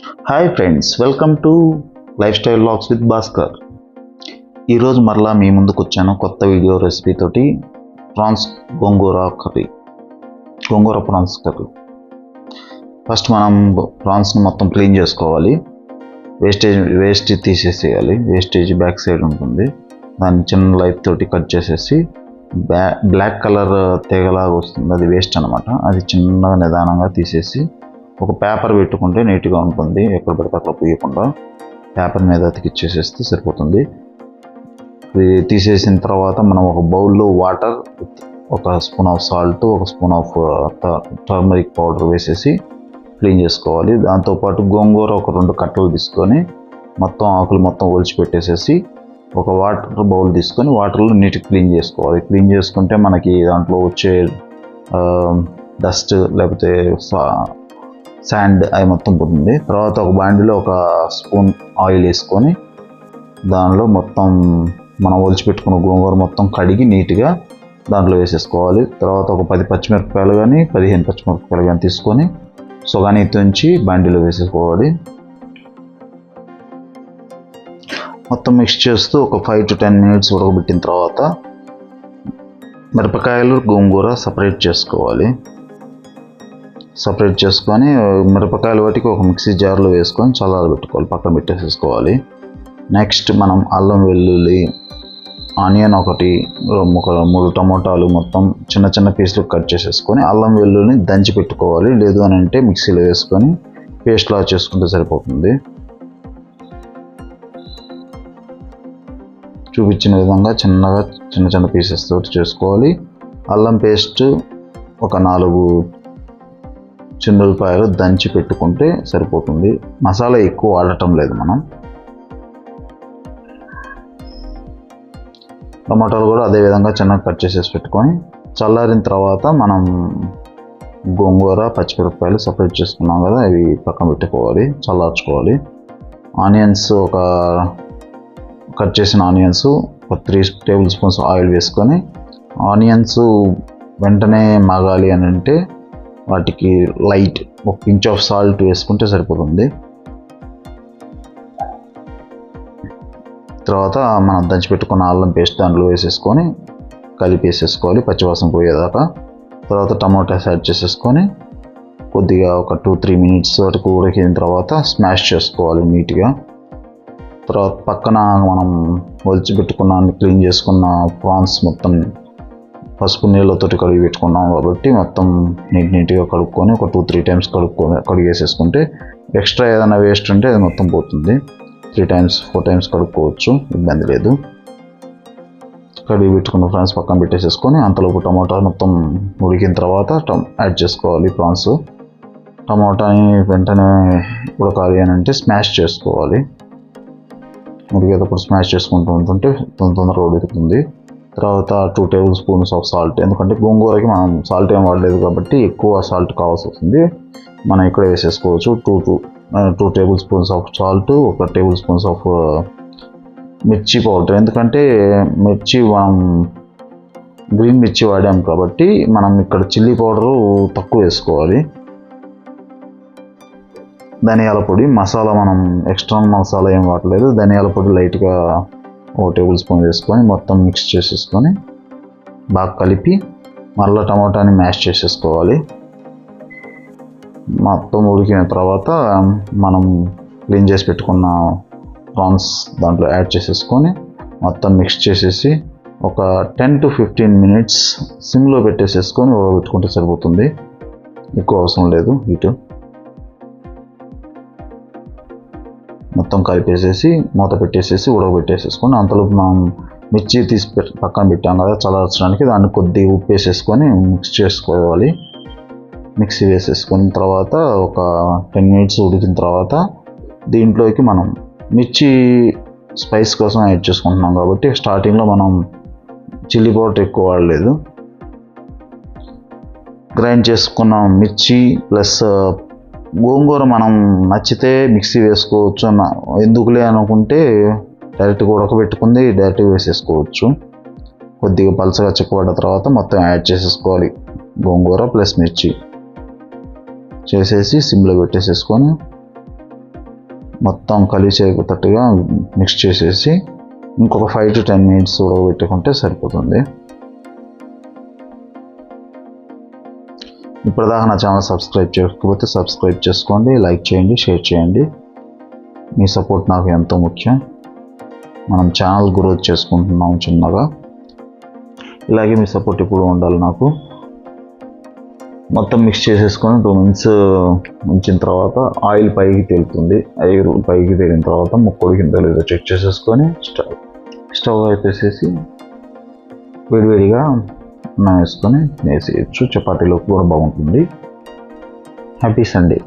Hi friends, welcome to life style vlogs with Bhaskar. ఈరోజు మరలా మీ ముందుకు వచ్చాను కొత్త వీడియో రెసిపీ తోటి. ప్రాన్స్ గోంగూర ప్రాన్స్ కర్రీ. ఫస్ట్ మనం ప్రాన్స్ని మొత్తం క్లీన్ చేసుకోవాలి. వేస్ట్ తీసేసేయాలి. వేస్టేజ్ బ్యాక్ సైడ్ ఉంటుంది, దాన్ని చిన్న లైఫ్ తోటి కట్ చేసేసి బ్లాక్ కలర్ తీగలాగా వస్తుంది, అది వేస్ట్ అనమాట. అది చిన్నగా నిదానంగా తీసేసి ఒక పేపర్ పెట్టుకుంటే నీట్గా ఉంటుంది. ఎక్కడ పడితే అక్కడ పూయకుండా పేపర్ మీద అతికిచ్చేసేస్తే సరిపోతుంది. ఇది తీసేసిన తర్వాత మనం ఒక బౌల్లో వాటర్, ఒక స్పూన్ ఆఫ్ సాల్ట్, ఒక స్పూన్ ఆఫ్ టర్మరిక్ పౌడర్ వేసేసి క్లీన్ చేసుకోవాలి. దాంతోపాటు గోంగూర ఒక 2 కట్టలు తీసుకొని మొత్తం ఆకులు మొత్తం ఒలిచిపెట్టేసేసి ఒక వాటర్ బౌల్ తీసుకొని వాటర్లో నీట్గా క్లీన్ చేసుకోవాలి. క్లీన్ చేసుకుంటే మనకి దాంట్లో వచ్చే డస్ట్ లేకపోతే శాండ్ అవి మొత్తం పోతుంది. తర్వాత ఒక బాండిలో ఒక స్పూన్ ఆయిల్ వేసుకొని దానిలో మొత్తం మనం ఒలిచిపెట్టుకున్న గోంగూర మొత్తం కడిగి నీట్గా దాంట్లో వేసేసుకోవాలి. తర్వాత ఒక 10 పచ్చిమిరపకాయలు కానీ 15 పచ్చిమిరపకాయలు కానీ తీసుకొని సొగాని తుంచి బాండిలో వేసేసుకోవాలి. మొత్తం మిక్స్ చేస్తూ ఒక 5 to 10 minutes ఉడకబెట్టిన తర్వాత మిరపకాయలు గోంగూర సపరేట్ చేసుకోవాలి. సపరేట్ చేసుకొని మిరపకాయల వాటికి ఒక మిక్సీ జార్లో వేసుకొని చల్లారబెట్టుకోవాలి, పక్కన పెట్టేసేసుకోవాలి. నెక్స్ట్ మనం అల్లం వెల్లుల్లి, ఆనియన్ ఒకటి, 3 టమోటాలు మొత్తం చిన్న చిన్న పీసులు కట్ చేసేసుకొని అల్లం వెల్లుల్లిని దంచి పెట్టుకోవాలి. లేదు అని అంటే మిక్సీలో వేసుకొని పేస్ట్లా చేసుకుంటే సరిపోతుంది. చూపించిన విధంగా చిన్న చిన్న పీసెస్ తోటి చేసుకోవాలి. అల్లం పేస్ట్ ఒక 4 చిన్నులపాయలు దంచి పెట్టుకుంటే సరిపోతుంది. మసాలా ఎక్కువ వాడటం లేదు మనం. టమాటాలు కూడా అదే విధంగా చిన్నగా కట్ చేసేసి పెట్టుకొని చల్లారిన తర్వాత మనం గోంగూర పచ్చిమిరపకాయలు సపరేట్ చేసుకున్నాం కదా, అవి పక్కన పెట్టుకోవాలి, చల్లార్చుకోవాలి. ఆనియన్స్ కట్ చేసిన ఆనియన్స్ ఒక 3 టేబుల్ స్పూన్స్ ఆయిల్ వేసుకొని ఆనియన్స్ వెంటనే మగాలి అని అంటే వాటికి లైట్ ఒక పించ్ ఆఫ్ సాల్ట్ వేసుకుంటే సరిపోతుంది. తర్వాత మనం దంచి పెట్టుకున్న అల్లం పేస్ట్ దాంట్లో వేసేసుకొని కలిపేసేసుకోవాలి పచ్చివాసన పోయేదాకా. తర్వాత టమాటాస్ యాడ్ చేసేసుకొని కొద్దిగా ఒక 2-3 minutes వరకు ఉడికిన తర్వాత స్మాష్ చేసుకోవాలి నీట్గా. తర్వాత పక్కన మనం ఒలిచిపెట్టుకున్న క్లీన్ చేసుకున్న ప్రాన్స్ మొత్తం పసుపు నీళ్ళతో కడిగి పెట్టుకున్నాం కాబట్టి మొత్తం నీట్గా కడుక్కొని ఒక 2-3 times కడిగేసేసుకుంటే ఎక్స్ట్రా ఏదైనా వేస్ట్ ఉంటే అది మొత్తం పోతుంది. 3 times 4 times కడుక్కోవచ్చు, ఇబ్బంది లేదు. కడిగి పెట్టుకున్న ప్రాన్స్ పక్కన పెట్టేసేసుకొని అంతలోపు టమాటా మొత్తం ఉడికిన తర్వాత యాడ్ చేసుకోవాలి ప్రాన్స్. టమాటాని వెంటనే ఉడకాలి అని అంటే స్మాష్ చేసుకోవాలి. ఉడికేటప్పుడు స్మాష్ చేసుకుంటూ ఉంటుంటే తొందరగా ఉడుకుతుంది. తర్వాత 2 టేబుల్ స్పూన్స్ ఆఫ్ సాల్ట్, ఎందుకంటే గోంగూరకి మనం సాల్ట్ ఏం వాడలేదు కాబట్టి ఎక్కువ సాల్ట్ కావాల్సి వస్తుంది. మనం ఇక్కడ వేసేసుకోవచ్చు. 2 table spoons of salt, 1 table spoons of మిర్చి పౌడర్, ఎందుకంటే మనం గ్రీన్ మిర్చి వాడాం కాబట్టి మనం ఇక్కడ చిల్లీ పౌడరు తక్కువ వేసుకోవాలి. ధనియాల పొడి, మసాలా మనం ఎక్స్ట్రా మసాలా ఏం వాడలేదు. ధనియాల పొడి లైట్గా 1 టేబుల్ స్పూన్ వేసుకొని మొత్తం మిక్స్ చేసేసుకొని బాగా కలిపి మళ్ళీ టమాటాని మ్యాష్ చేసేసుకోవాలి. మొత్తం ఉడికిన తర్వాత మనం క్లీన్ చేసి పెట్టుకున్న ప్రాన్స్ దాంట్లో యాడ్ చేసేసుకొని మొత్తం మిక్స్ చేసేసి ఒక 10 to 15 minutes సిమ్లో పెట్టేసేసుకొని ఉడకబెట్టుకుంటే సరిపోతుంది. ఎక్కువ అవసరం లేదు హీటు. మొత్తం కలిపేసేసి మూత పెట్టేసేసి ఉడకబెట్టేసేసుకొని అంతలోపు మనం మిర్చి తీసి పక్కన పెట్టాం కదా చల్లార్చడానికి, దాన్ని కొద్దిగా ఉప్పు వేసేసుకొని మిక్స్ చేసుకోవాలి. మిక్సీ వేసేసుకున్న తర్వాత ఒక 10 minutes ఉడికిన తర్వాత దీంట్లోకి మనం మిర్చి స్పైస్ కోసం యాడ్ చేసుకుంటున్నాం కాబట్టి స్టార్టింగ్లో మనం చిల్లీ పౌడర్ ఎక్కువ వాడలేదు. గ్రైండ్ చేసుకున్న మిర్చి ప్లస్ గోంగూర మనం నచ్చితే మిక్సీ వేసుకోవచ్చు, ఎందుకులే అనుకుంటే డైరెక్ట్గా ఉడకబెట్టుకుంది డైరెక్ట్గా వేసేసుకోవచ్చు. కొద్దిగా పలసగా చిక్కబడ్డ తర్వాత మొత్తం యాడ్ చేసేసుకోవాలి. గోంగూర ప్లస్ మిర్చి చేసేసి సిమ్లో పెట్టేసేసుకొని మొత్తం కలిసేటట్టుగా మిక్స్ చేసేసి ఇంకొక 5 to 10 minutes ఉడకబెట్టుకుంటే సరిపోతుంది. ఇప్పటిదాకా నా ఛానల్ సబ్స్క్రైబ్ చేయకపోతే సబ్స్క్రైబ్ చేసుకోండి, లైక్ చేయండి, షేర్ చేయండి. మీ సపోర్ట్ నాకు ఎంతో ముఖ్యం. మనం ఛానల్ గ్రోత్ చేసుకుంటున్నాం చిన్నగా. ఇలాగే మీ సపోర్ట్ ఇప్పుడు ఉండాలి నాకు. మొత్తం మిక్స్ చేసేసుకొని 2 minutes ఉంచిన తర్వాత ఆయిల్ పైకి తేలుతుంది. ఆయిల్ పైకి తేలిన తర్వాత ముక్క ఉడికిందో లేదో చెక్ చేసేసుకొని స్టవ్ అయిపోసేసి వేడివేడిగా అన్నం వేసుకొని వేసేయచ్చు. చపాతీలోకి కూడా బాగుంటుంది. Happy Sunday.